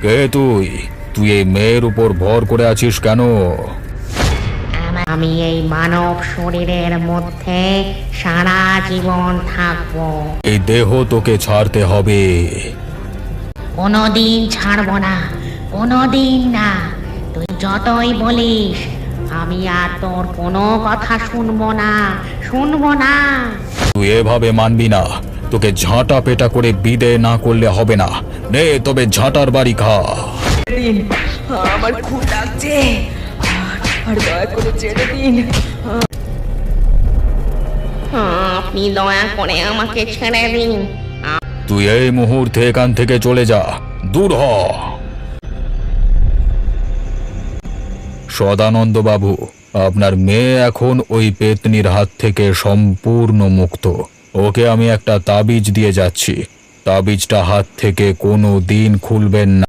কে তুই? তুই এই মেয়ের উপর ভর করে আছিস কেন? আমি এই মানব শরীরের মধ্যে সারা জীবন থাকবো। এই দেহ তোকে ছাড়তে হবে। কোনোদিন ছাড়বো না, কোনোদিন না। তুই যতই বলিস, আমি আর তোর কোনো কথা শুনবো না, শুনবো না। তুই এভাবে মানবি না। তোকে ঝাঁটা পেটা করে বিদে না করলে হবে না। নে তবে ঝাঁটার বাড়ি খা। দিন, আমার খুব লাগছে, আর দয়া করে ছেড়ে দিন। আপনি দয়া করে আমাকে ছেড়ে দিন। তুই এই মুহূর্তে এখান থেকে চলে যা, দূর হ। সদানন্দ বাবু, আপনার মেয়ে এখন ওই পেতনির হাত থেকে সম্পূর্ণ মুক্ত। ওকে আমি একটা তাবিজ দিয়ে যাচ্ছি। তাবিজটা হাত থেকে কোনো দিন খুলবেন না।